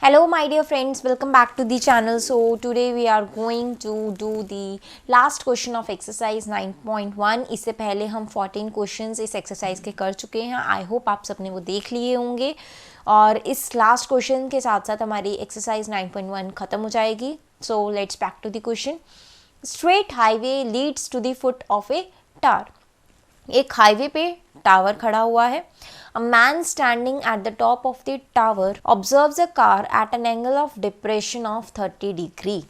Hello my dear friends, welcome back to the channel. So today we are going to do the last question of exercise 9.1. इससे पहले हम 14 questions इस exercise के कर चुके हैं. आई होप आप सबने वो देख लिए होंगे और इस लास्ट क्वेश्चन के साथ साथ हमारी एक्सरसाइज 9.1 ख़त्म हो जाएगी. So let's back to the question. Straight highway leads to the foot of a tower. एक हाईवे पे टावर खड़ा हुआ है. A man standing at the top of the tower observes a car at an angle of depression of 30 degree.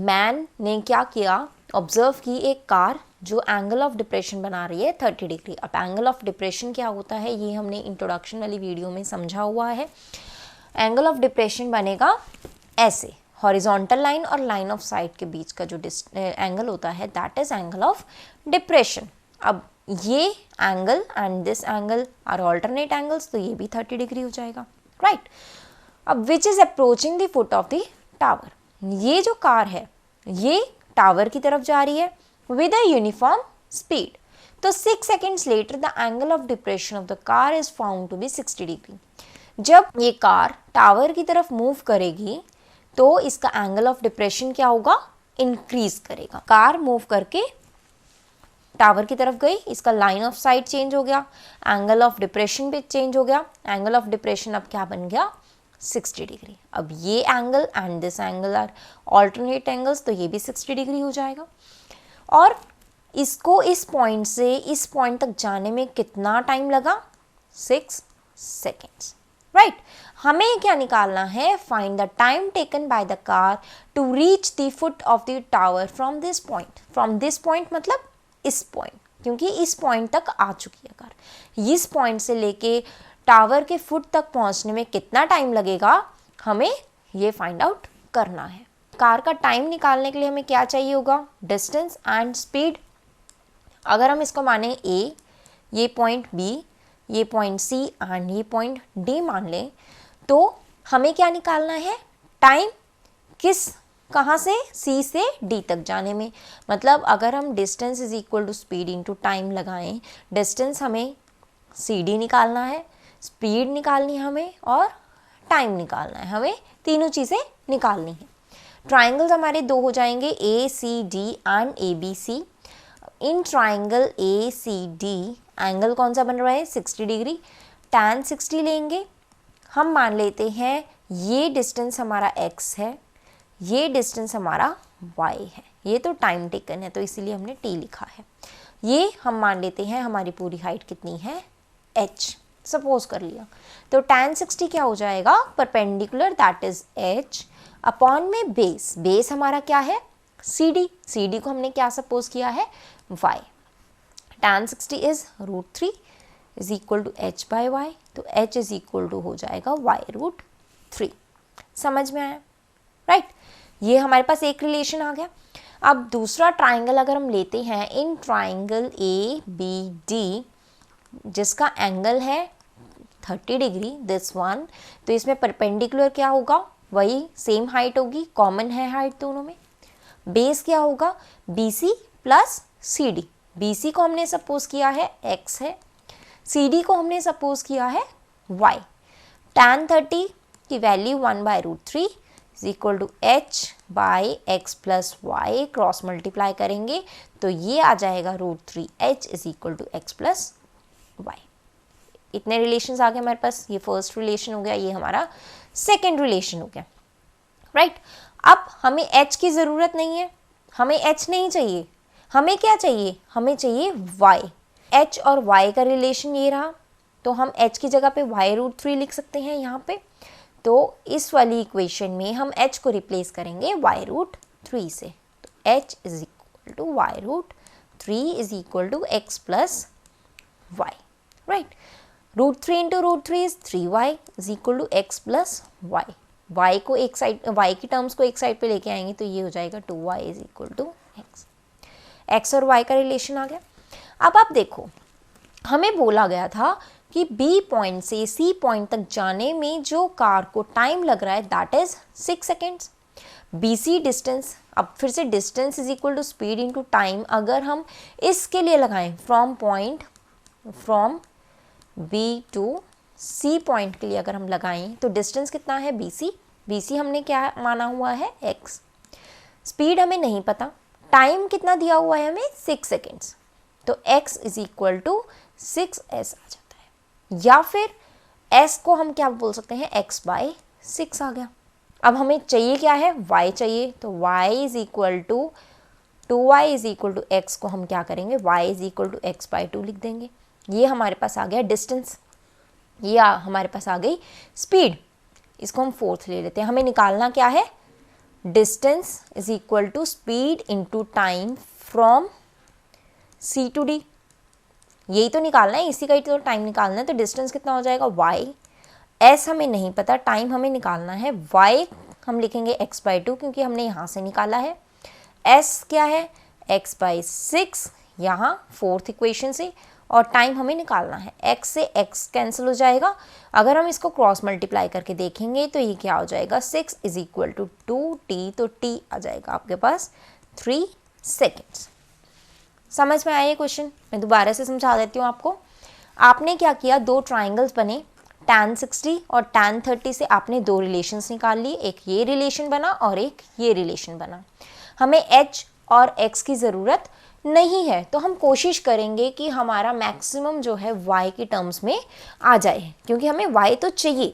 Man ने क्या किया? Observe की एक कार जो एंगल ऑफ डिप्रेशन बना रही है 30 डिग्री. अब एंगल ऑफ डिप्रेशन क्या होता है ये हमने इंट्रोडक्शन वाली वीडियो में समझा हुआ है. एंगल ऑफ डिप्रेशन बनेगा ऐसे, हॉरिजॉन्टल लाइन और लाइन ऑफ साइट के बीच का जो एंगल होता है that is angle of depression. अब ये angle and this angle are alternate angles, तो ये भी 30 डिग्री हो जाएगा, राइट. अब which is approaching the foot of the tower. ये जो कार है ये टावर की तरफ जा रही है विद अ यूनिफॉर्म स्पीड. तो 6 seconds later the angle of depression of the car is found to be 60 degree. जब ये कार टावर की तरफ मूव करेगी तो इसका एंगल ऑफ डिप्रेशन क्या होगा? इंक्रीज करेगा. कार मूव करके टावर की तरफ गई, इसका लाइन ऑफ साइट चेंज हो गया, एंगल ऑफ डिप्रेशन भी चेंज हो गया. एंगल ऑफ डिप्रेशन अब क्या बन गया? 60 डिग्री. अब ये angle and this angle are alternate angles, तो ये भी 60 डिग्री हो जाएगा. और इसको इस पॉइंट से इस पॉइंट तक जाने में कितना टाइम लगा? 6 सेकेंड्स, राइट. हमें क्या निकालना है? Find the time taken by the car to reach the foot of the tower from this point. From this point मतलब इस पॉइंट, क्योंकि इस पॉइंट तक आ चुकी है कार. इस पॉइंट से लेके टावर के फुट तक पहुंचने में कितना टाइम लगेगा हमें ये फाइंड आउट करना है. कार का टाइम निकालने के लिए हमें क्या चाहिए होगा? Distance and speed. अगर हम इसको माने ए, ये पॉइंट बी, ये पॉइंट सी एंड ये पॉइंट डी मान लें, तो हमें क्या निकालना है? टाइम किस कहाँ से? सी से डी तक जाने में. मतलब अगर हम distance is equal to speed into time लगाएं, डिस्टेंस हमें सी डी निकालना है, स्पीड निकालनी है हमें और टाइम निकालना है. हमें तीनों चीज़ें निकालनी है. ट्राइंगल्स हमारे दो हो जाएंगे, A C D and A B C. In triangle A C D angle कौन सा बन रहा है? 60 डिग्री. tan 60 लेंगे. हम मान लेते हैं ये डिस्टेंस हमारा x है, ये डिस्टेंस हमारा y है. ये तो टाइम टेकन है तो इसीलिए हमने t लिखा है. ये हम मान लेते हैं हमारी पूरी हाइट कितनी है? h सपोज कर लिया. तो tan 60 क्या हो जाएगा? Perpendicular that is h upon में बेस. बेस हमारा क्या है? cd. cd को हमने क्या सपोज किया है? y. tan 60 is √3 is equal to h by y. तो h इज इक्वल टू हो जाएगा y√3. समझ में आया, राइट. ये हमारे पास एक रिलेशन आ गया. अब दूसरा ट्राइंगल अगर हम लेते हैं, in triangle A B D जिसका एंगल है 30 डिग्री, दिस वन, तो इसमें परपेंडिकुलर क्या होगा? वही सेम हाइट होगी, कॉमन है हाइट दोनों में. बेस क्या होगा? B C plus C D. B C को हमने सपोज किया है x है, सी डी को हमने सपोज किया है y. tan 30 की value 1/√3 is equal to h by x plus y. Cross multiply करेंगे तो ये आ जाएगा √3h is equal to x plus y. इतने रिलेशंस आ गए हमारे पास. ये फर्स्ट रिलेशन हो गया, ये हमारा सेकेंड रिलेशन हो गया, राइट. अब हमें h की ज़रूरत नहीं है, हमें h नहीं चाहिए. हमें क्या चाहिए? हमें चाहिए y. h और y का रिलेशन ये रहा, तो हम h की जगह पे y√3 लिख सकते हैं यहाँ पे. तो इस वाली इक्वेशन में हम h को रिप्लेस करेंगे y√3 से. तो h is equal to y√3 is equal to x plus y, right. √3 into √3 is 3y is equal to x plus y. y को एक साइड, y की टर्म्स को एक साइड पे लेके आएंगे तो ये हो जाएगा 2y is equal to x. x और y का रिलेशन आ गया. अब आप देखो, हमें बोला गया था कि B पॉइंट से C पॉइंट तक जाने में जो कार को टाइम लग रहा है that is 6 seconds. BC distance, अब फिर से distance is equal to speed into time. अगर हम इसके लिए लगाएं from B to C point के लिए अगर हम लगाएं तो डिस्टेंस कितना है? BC BC हमने क्या माना हुआ है x। स्पीड हमें नहीं पता, टाइम कितना दिया हुआ है हमें 6 सेकेंड्स, तो x is equal to 6s आ जाता है, या फिर s को हम क्या बोल सकते हैं x/6 आ गया। अब हमें चाहिए क्या है y चाहिए, तो y is equal to 2y is equal to x को हम क्या करेंगे y is equal to x/2 लिख देंगे। ये हमारे पास आ गया डिस्टेंस, ये हमारे पास आ गई स्पीड। इसको हम फोर्थ ले लेते हैं। हमें निकालना क्या है, distance is equal to speed into time from C to D, यही तो निकालना है, इसी का ही तो टाइम निकालना है। तो डिस्टेंस कितना हो जाएगा y, s हमें नहीं पता, टाइम हमें निकालना है, y हम लिखेंगे x/2 क्योंकि हमने यहाँ से निकाला है, s क्या है x/6 यहाँ फोर्थ इक्वेशन से, और टाइम हमें निकालना है, x से x कैंसिल हो जाएगा। अगर हम इसको क्रॉस मल्टीप्लाई करके देखेंगे तो ये क्या हो जाएगा 6 इज इक्वल टू 2t, तो t आ जाएगा आपके पास 3 सेकेंड्स। समझ में आया ये क्वेश्चन? मैं दोबारा से समझा देती हूँ आपको। आपने क्या किया, दो ट्राइंगल्स बने, tan 60 और tan 30 से आपने दो रिलेशंस निकाल लिए, एक ये रिलेशन बना और एक ये रिलेशन बना। हमें h और x की ज़रूरत नहीं है, तो हम कोशिश करेंगे कि हमारा मैक्सिमम जो है y के टर्म्स में आ जाए, क्योंकि हमें y तो चाहिए।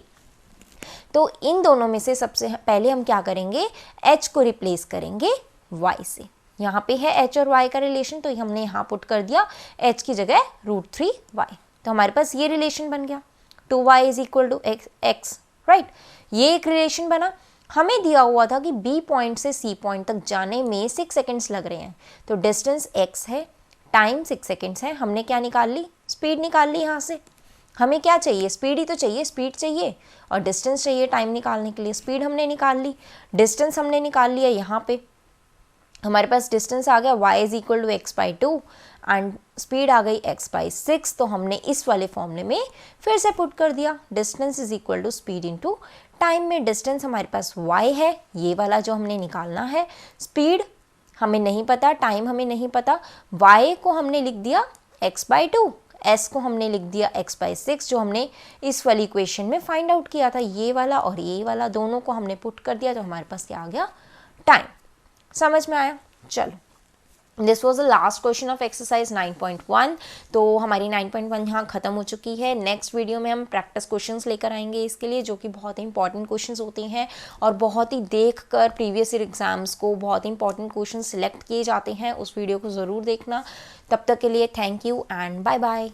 तो इन दोनों में से सबसे पहले हम क्या करेंगे, h को रिप्लेस करेंगे y से। यहाँ पे है h और y का रिलेशन, तो हमने यहाँ पुट कर दिया h की जगह √3y, तो हमारे पास ये रिलेशन बन गया 2y is equal to x, right. ये एक रिलेशन बना। हमें दिया हुआ था कि B पॉइंट से C पॉइंट तक जाने में 6 सेकेंड्स लग रहे हैं, तो डिस्टेंस x है, टाइम 6 सेकेंड्स है। हमने क्या निकाल ली, स्पीड निकाल ली। यहाँ से हमें क्या चाहिए, स्पीड ही तो चाहिए, स्पीड चाहिए और डिस्टेंस चाहिए टाइम निकालने के लिए। स्पीड हमने निकाल ली, डिस्टेंस हमने निकाल लिया। यहाँ पे हमारे पास डिस्टेंस आ गया y is equal to x/2 and speed आ गई x/6, तो हमने इस वाले फॉर्मूले में फिर से पुट कर दिया distance is equal to speed into time. में डिस्टेंस हमारे पास y है, ये वाला जो हमने निकालना है। स्पीड हमें नहीं पता, टाइम हमें नहीं पता, y को हमने लिख दिया x/2, s को हमने लिख दिया x/6, जो हमने इस वाली इक्वेशन में फाइंड आउट किया था। ये वाला और ये वाला दोनों को हमने पुट कर दिया, तो हमारे पास क्या आ गया, टाइम। समझ में आया? चलो, this was the last question of exercise 9.1। तो हमारी 9.1 यहाँ ख़त्म हो चुकी है। नेक्स्ट वीडियो में हम प्रैक्टिस क्वेश्चंस लेकर आएंगे इसके लिए, जो कि बहुत ही इंपॉर्टेंट क्वेश्चंस होते हैं और बहुत ही देखकर प्रीवियस ईयर एग्जाम्स को बहुत ही इंपॉर्टेंट क्वेश्चन सिलेक्ट किए जाते हैं। उस वीडियो को ज़रूर देखना। तब तक के लिए thank you and bye bye.